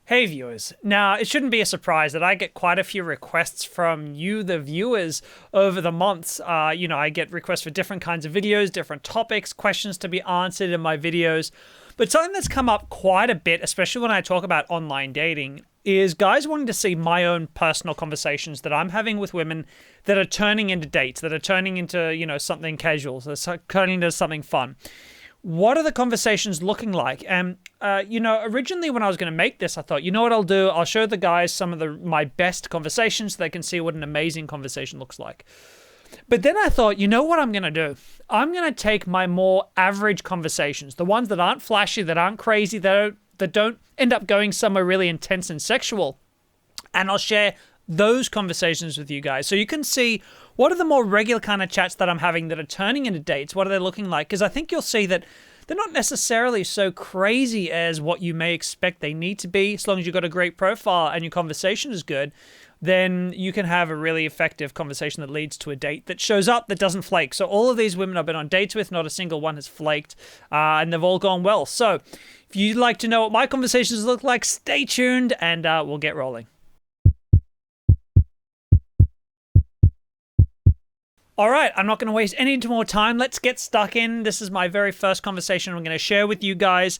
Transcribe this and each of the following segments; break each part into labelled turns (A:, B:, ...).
A: Hey viewers. Now, it shouldn't be a surprise that I get quite a few requests from you, the viewers, over the months. I get requests for different kinds of videos, different topics, questions to be answered in my videos. But something that's come up quite a bit, especially when I talk about online dating, is guys wanting to see my own personal conversations that I'm having with women that are turning into dates, that are turning into, something casual, so turning into something fun. What are the conversations looking like? And, originally when I was going to make this, I thought, you know what I'll do? I'll show the guys some of my best conversations so they can see what an amazing conversation looks like. But then I thought, you know what I'm going to do? I'm going to take my more average conversations, the ones that aren't flashy, that aren't crazy, that don't end up going somewhere really intense and sexual, and I'll share those conversations with you guys so you can see what are the more regular kind of chats that I'm having that are turning into dates. What are they looking like? Because I think you'll see that they're not necessarily so crazy as what you may expect they need to be. As long as you've got a great profile and your conversation is good, then you can have a really effective conversation that leads to a date that shows up, that doesn't flake. So all of these women I've been on dates with, not a single one has flaked, and they've all gone well. So if you'd like to know what my conversations look like, stay tuned and we'll get rolling. All right, I'm not going to waste any more time. Let's get stuck in. This is my very first conversation I'm going to share with you guys.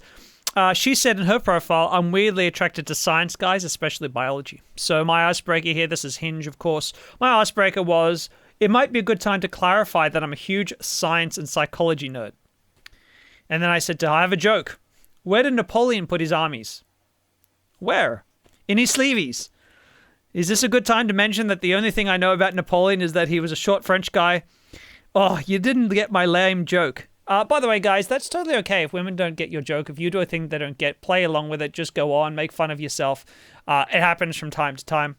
A: She said in her profile, I'm weirdly attracted to science guys, especially biology. So my icebreaker here, this is Hinge, of course. My icebreaker was, it might be a good time to clarify that I'm a huge science and psychology nerd. And then I said to her, I have a joke. Where did Napoleon put his armies? Where? In his sleeveys. Is this a good time to mention that the only thing I know about Napoleon is that he was a short French guy? Oh, you didn't get my lame joke. By the way, guys, that's totally okay if women don't get your joke. If you do a thing they don't get, play along with it. Just go on, make fun of yourself. It happens from time to time.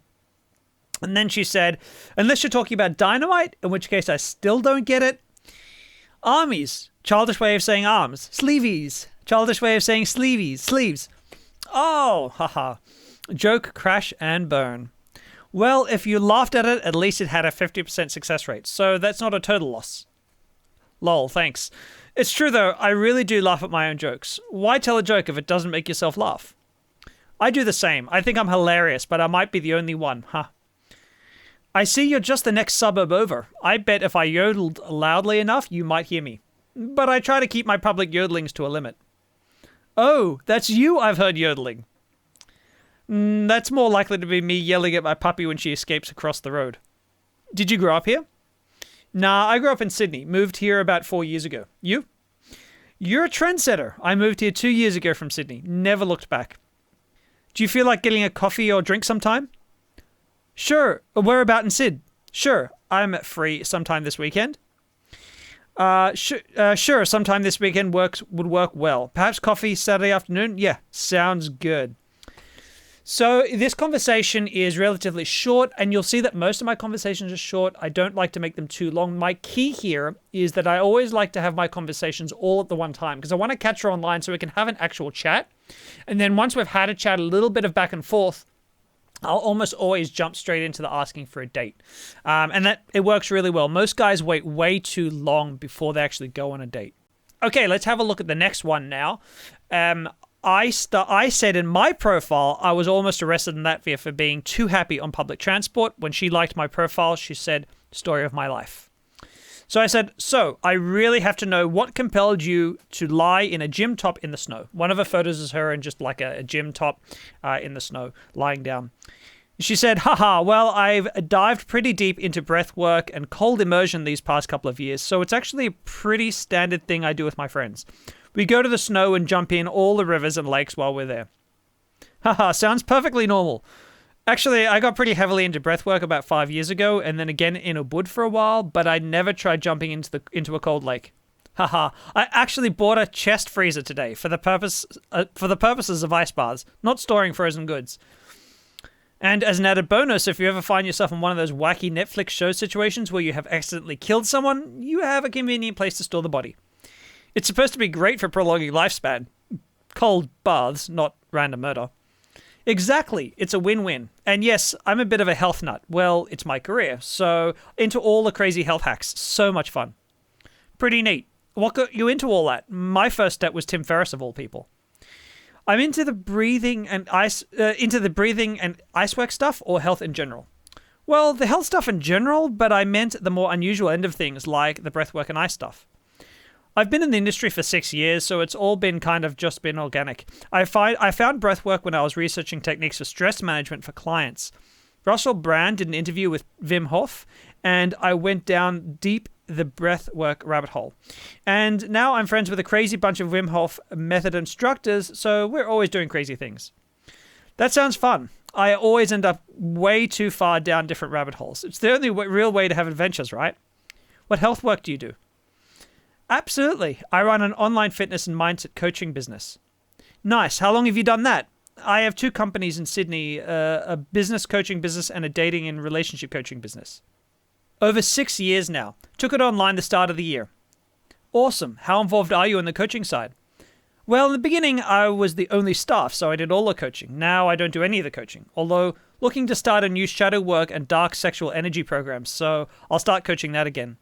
A: And then she said, unless you're talking about dynamite, in which case I still don't get it. Armies. Childish way of saying arms. Sleeveys. Childish way of saying sleeveys. Sleeves. Oh, haha. Joke, crash, and burn. Well, if you laughed at it, at least it had a 50% success rate, so that's not a total loss. Lol, thanks. It's true though, I really do laugh at my own jokes. Why tell a joke if it doesn't make yourself laugh? I do the same. I think I'm hilarious, but I might be the only one, huh? I see you're just the next suburb over. I bet if I yodeled loudly enough, you might hear me. But I try to keep my public yodelings to a limit. Oh, that's you I've heard yodeling. That's more likely to be me yelling at my puppy when she escapes across the road. Did you grow up here? Nah, I grew up in Sydney. Moved here about 4 years ago. You? You're a trendsetter. I moved here 2 years ago from Sydney. Never looked back. Do you feel like getting a coffee or drink sometime? Sure. Where about in Sid? Sure. I'm free sometime this weekend. Sure. Sometime this weekend would work well. Perhaps coffee Saturday afternoon? Yeah, sounds good. So this conversation is relatively short, and you'll see that most of my conversations are short. I don't like to make them too long. My key here is that I always like to have my conversations all at the one time because I want to catch her online so we can have an actual chat. And then once we've had a chat, a little bit of back and forth, I'll almost always jump straight into the asking for a date. And that it works really well. Most guys wait way too long before they actually go on a date. Okay, let's have a look at the next one now. I said in my profile, I was almost arrested in Latvia for being too happy on public transport. When she liked my profile, she said, story of my life. So I said, so I really have to know what compelled you to lie in a gym top in the snow. One of her photos is her in just like a gym top in the snow, lying down. She said, haha, well, I've dived pretty deep into breath work and cold immersion these past couple of years, so it's actually a pretty standard thing I do with my friends. We go to the snow and jump in all the rivers and lakes while we're there. Haha, sounds perfectly normal. Actually, I got pretty heavily into breathwork about 5 years ago, and then again in a wood for a while, but I never tried jumping into a cold lake. Haha, I actually bought a chest freezer today for the purposes of ice baths, not storing frozen goods. And as an added bonus, if you ever find yourself in one of those wacky Netflix show situations where you have accidentally killed someone, you have a convenient place to store the body. It's supposed to be great for prolonging lifespan. Cold baths, not random murder. Exactly. It's a win-win. And yes, I'm a bit of a health nut. Well, it's my career. So into all the crazy health hacks. So much fun. Pretty neat. What got you into all that? My first step was Tim Ferriss of all people. I'm into the breathing and ice work stuff or health in general. Well, the health stuff in general, but I meant the more unusual end of things like the breathwork and ice stuff. I've been in the industry for 6 years, so it's all been kind of just been organic. I found breathwork when I was researching techniques for stress management for clients. Russell Brand did an interview with Wim Hof, and I went down deep the breathwork rabbit hole. And now I'm friends with a crazy bunch of Wim Hof method instructors, so we're always doing crazy things. That sounds fun. I always end up way too far down different rabbit holes. It's the only real way to have adventures, right? What health work do you do? Absolutely. I run an online fitness and mindset coaching business. Nice. How long have you done that? I have 2 companies in Sydney, a business coaching business and a dating and relationship coaching business. Over 6 years now. Took it online the start of the year. Awesome. How involved are you in the coaching side? Well, in the beginning, I was the only staff, so I did all the coaching. Now I don't do any of the coaching, although looking to start a new shadow work and dark sexual energy program, so I'll start coaching that again.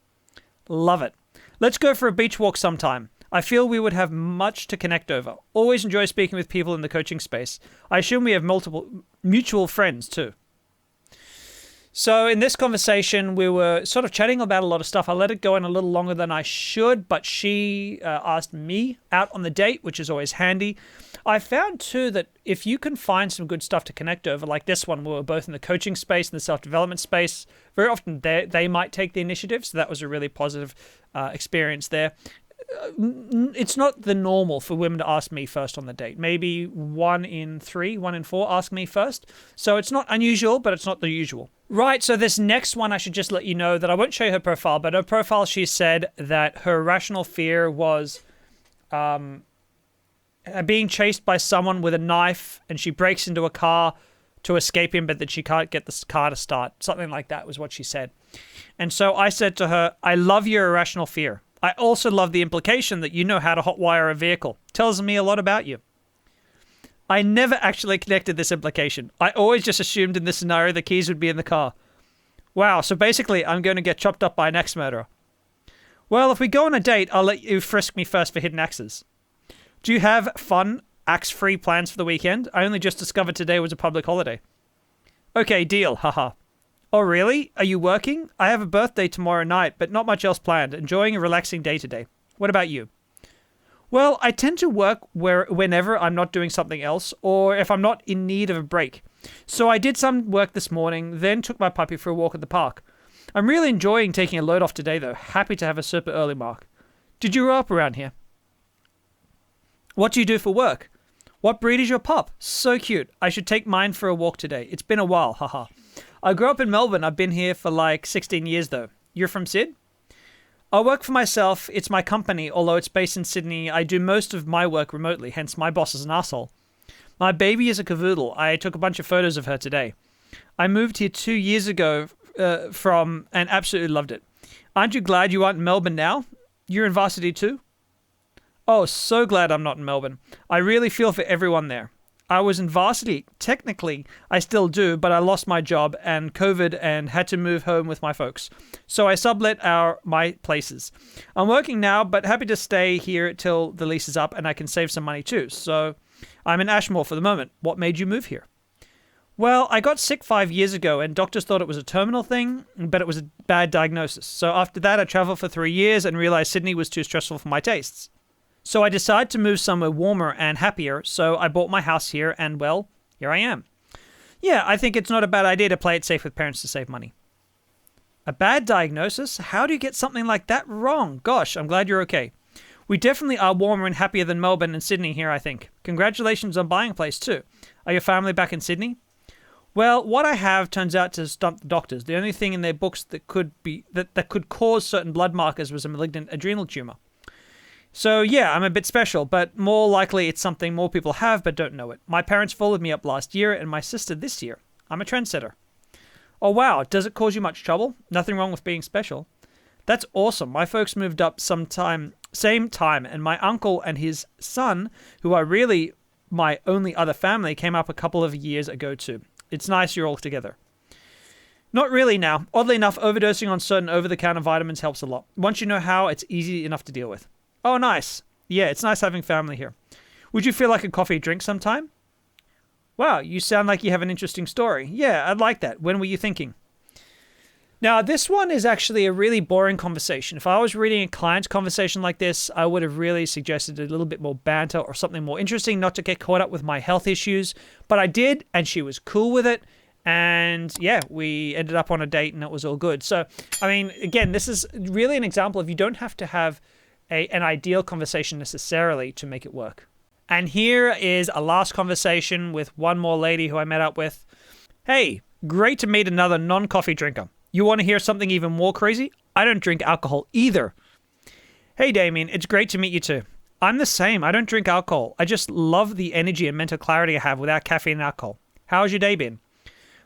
A: Love it. Let's go for a beach walk sometime. I feel we would have much to connect over. Always enjoy speaking with people in the coaching space. I assume we have multiple mutual friends too. So in this conversation, we were sort of chatting about a lot of stuff. I let it go in a little longer than I should, but she asked me out on the date, which is always handy. I found too that if you can find some good stuff to connect over, like this one, we were both in the coaching space and the self-development space, very often they might take the initiative. So that was a really positive experience there. It's not the normal for women to ask me first on the date. Maybe 1 in 3, 1 in 4 ask me first. So it's not unusual, but it's not the usual. Right, so this next one, I should just let you know that I won't show you her profile, but her profile, she said that her irrational fear was being chased by someone with a knife, and she breaks into a car to escape him, but that she can't get the car to start. Something like that was what she said. And so I said to her, I love your irrational fear. I also love the implication that you know how to hotwire a vehicle. Tells me a lot about you. I never actually connected this implication. I always just assumed in this scenario the keys would be in the car. Wow, so basically I'm going to get chopped up by an axe murderer. Well, if we go on a date, I'll let you frisk me first for hidden axes. Do you have fun, axe-free plans for the weekend? I only just discovered today was a public holiday. Okay, deal, haha. Oh, really? Are you working? I have a birthday tomorrow night, but not much else planned. Enjoying a relaxing day today. What about you? Well, I tend to work whenever I'm not doing something else, or if I'm not in need of a break. So I did some work this morning, then took my puppy for a walk at the park. I'm really enjoying taking a load off today, though. Happy to have a super early mark. Did you grow up around here? What do you do for work? What breed is your pup? So cute. I should take mine for a walk today. It's been a while, haha. I grew up in Melbourne. I've been here for like 16 years, though. You're from Sid? I work for myself. It's my company. Although it's based in Sydney, I do most of my work remotely, hence my boss is an asshole. My baby is a cavoodle. I took a bunch of photos of her today. I moved here 2 years ago and absolutely loved it. Aren't you glad you aren't in Melbourne now? You're in varsity too? Oh, so glad I'm not in Melbourne. I really feel for everyone there. I was in varsity. Technically, I still do, but I lost my job and COVID and had to move home with my folks. So I sublet my places. I'm working now, but happy to stay here till the lease is up and I can save some money too. So I'm in Ashmore for the moment. What made you move here? Well, I got sick 5 years ago and doctors thought it was a terminal thing, but it was a bad diagnosis. So after that, I traveled for 3 years and realized Sydney was too stressful for my tastes. So I decided to move somewhere warmer and happier, so I bought my house here, and well, here I am. Yeah, I think it's not a bad idea to play it safe with parents to save money. A bad diagnosis? How do you get something like that wrong? Gosh, I'm glad you're okay. We definitely are warmer and happier than Melbourne and Sydney here, I think. Congratulations on buying a place too. Are your family back in Sydney? Well, what I have turns out to stump the doctors. The only thing in their books that could cause certain blood markers was a malignant adrenal tumor. So yeah, I'm a bit special, but more likely it's something more people have but don't know it. My parents followed me up last year and my sister this year. I'm a trendsetter. Oh wow, does it cause you much trouble? Nothing wrong with being special. That's awesome. My folks moved up same time, and my uncle and his son, who are really my only other family, came up a couple of years ago too. It's nice you're all together. Not really now. Oddly enough, overdosing on certain over-the-counter vitamins helps a lot. Once you know how, it's easy enough to deal with. Oh, nice. Yeah, it's nice having family here. Would you feel like a coffee drink sometime? Wow, you sound like you have an interesting story. Yeah, I'd like that. When were you thinking? Now, this one is actually a really boring conversation. If I was reading a client's conversation like this, I would have really suggested a little bit more banter or something more interesting, not to get caught up with my health issues. But I did, and she was cool with it. And yeah, we ended up on a date and it was all good. So, I mean, again, this is really an example of you don't have to have an ideal conversation necessarily to make it work. And here is a last conversation with one more lady who I met up with. Hey, great to meet another non-coffee drinker. You want to hear something even more crazy? I don't drink alcohol either. Hey, Damien, it's great to meet you too. I'm the same. I don't drink alcohol. I just love the energy and mental clarity I have without caffeine and alcohol. How's your day been?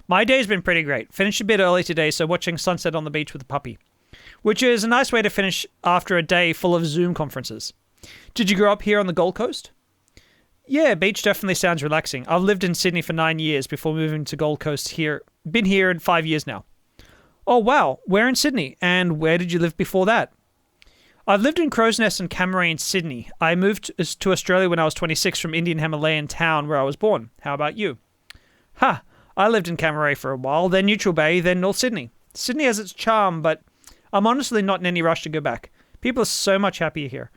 A: My day's been pretty great. Finished a bit early today, so watching sunset on the beach with the puppy, which is a nice way to finish after a day full of Zoom conferences. Did you grow up here on the Gold Coast? Yeah, beach definitely sounds relaxing. I've lived in Sydney for 9 years before moving to Gold Coast here. Been here in 5 years now. Oh, wow. Where in Sydney? And where did you live before that? I've lived in Crow's Nest and Cammeray in Sydney. I moved to Australia when I was 26 from Indian Himalayan town where I was born. How about you? Ha! I lived in Cammeray for a while, then Neutral Bay, then North Sydney. Sydney has its charm, but I'm honestly not in any rush to go back. People are so much happier here.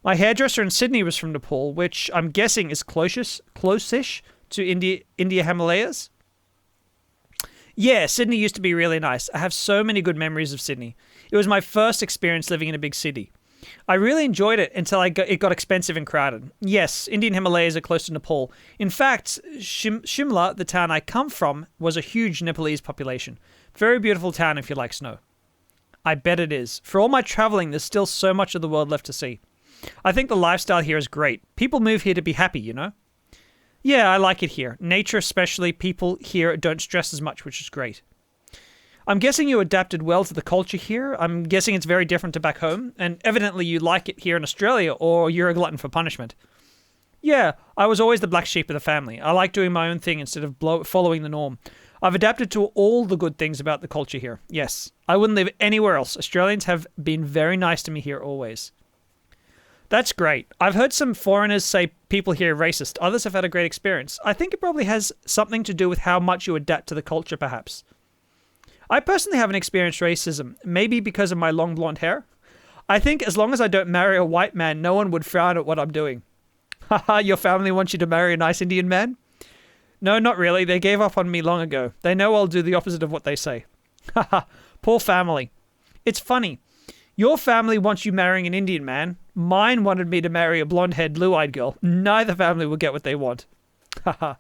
A: My hairdresser in Sydney was from Nepal, which I'm guessing is close-ish to India Himalayas. Yeah, Sydney used to be really nice. I have so many good memories of Sydney. It was my first experience living in a big city. I really enjoyed it until it got expensive and crowded. Yes, Indian Himalayas are close to Nepal. In fact, Shimla, the town I come from, was a huge Nepalese population. Very beautiful town if you like snow. I bet it is. For all my traveling, there's still so much of the world left to see. I think the lifestyle here is great. People move here to be happy, you know? Yeah, I like it here. Nature especially, people here don't stress as much, which is great. I'm guessing you adapted well to the culture here. I'm guessing it's very different to back home, and evidently you like it here in Australia, or you're a glutton for punishment. Yeah, I was always the black sheep of the family. I like doing my own thing instead of following the norm. I've adapted to all the good things about the culture here. Yes, I wouldn't live anywhere else. Australians have been very nice to me here always. That's great. I've heard some foreigners say people here are racist. Others have had a great experience. I think it probably has something to do with how much you adapt to the culture, perhaps. I personally haven't experienced racism, maybe because of my long blonde hair. I think as long as I don't marry a white man, no one would frown at what I'm doing. Haha, your family wants you to marry a nice Indian man? No, not really. They gave up on me long ago. They know I'll do the opposite of what they say. Haha, poor family. It's funny. Your family wants you marrying an Indian man. Mine wanted me to marry a blonde-haired, blue-eyed girl. Neither family will get what they want. Haha.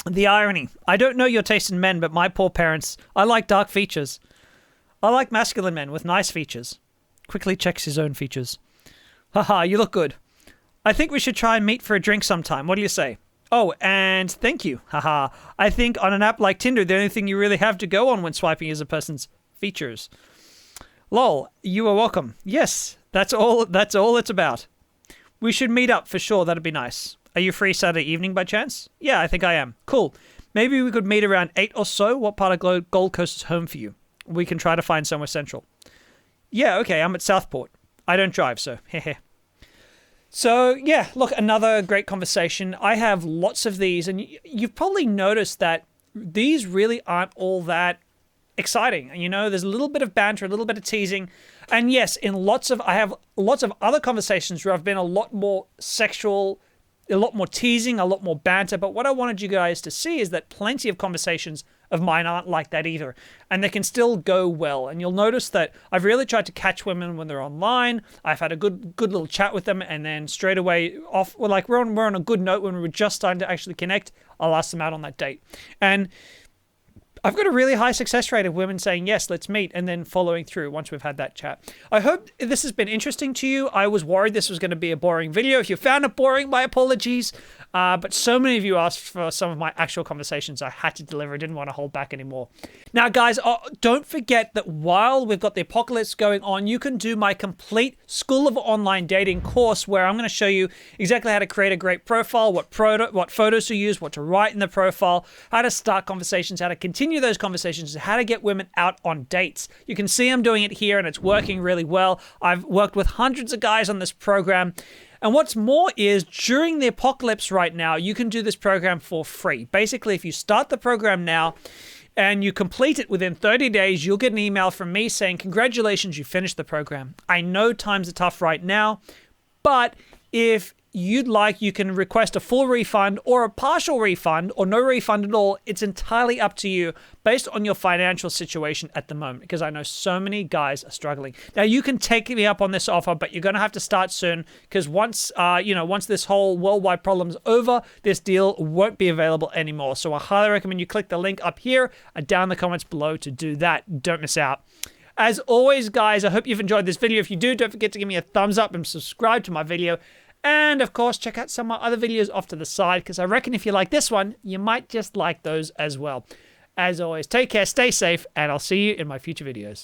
A: The irony. I don't know your taste in men, but my poor parents, I like dark features. I like masculine men with nice features. Quickly checks his own features. Haha, you look good. I think we should try and meet for a drink sometime. What do you say? Oh, and thank you. Haha. I think on an app like Tinder, the only thing you really have to go on when swiping is a person's features. Lol, you are welcome. Yes, that's all it's about. We should meet up for sure. That'd be nice. Are you free Saturday evening by chance? Yeah, I think I am. Cool. Maybe we could meet around 8 or so. What part of Gold Coast is home for you? We can try to find somewhere central. Yeah, okay, I'm at Southport. I don't drive, so heh. So, yeah, look, another great conversation. I have lots of these, and you've probably noticed that these really aren't all that exciting. You know, there's a little bit of banter, a little bit of teasing. And yes, I have lots of other conversations where I've been a lot more sexual, a lot more teasing, a lot more banter. But what I wanted you guys to see is that plenty of conversations of mine aren't like that either. And they can still go well. And you'll notice that I've really tried to catch women when they're online. I've had a good little chat with them, and then straight away off, we're on a good note when we were just starting to actually connect. I'll ask them out on that date. And I've got a really high success rate of women saying, yes, let's meet, and then following through once we've had that chat. I hope this has been interesting to you. I was worried this was going to be a boring video. If you found it boring, my apologies. But so many of you asked for some of my actual conversations. I had to deliver. I didn't want to hold back anymore. Now, guys, don't forget that while we've got the apocalypse going on, you can do my complete School of Online Dating course, where I'm going to show you exactly how to create a great profile, what photos to use, what to write in the profile, how to start conversations, how to continue those conversations, how to get women out on dates. You can see I'm doing it here, and it's working really well. I've worked with hundreds of guys on this program. And what's more is during the apocalypse right now, you can do this program for free. Basically, if you start the program now and you complete it within 30 days, you'll get an email from me saying, congratulations, you finished the program. I know times are tough right now, but if you'd like, you can request a full refund or a partial refund or no refund at all. It's entirely up to you based on your financial situation at the moment, because I know so many guys are struggling. Now, you can take me up on this offer, but you're going to have to start soon, because once this whole worldwide problem's over, this deal won't be available anymore. So I highly recommend you click the link up here and down in the comments below to do that. Don't miss out. As always, guys, I hope you've enjoyed this video. If you do, don't forget to give me a thumbs up and subscribe to my video. And of course, check out some of my other videos off to the side, because I reckon if you like this one, you might just like those as well. As always, take care, stay safe, and I'll see you in my future videos.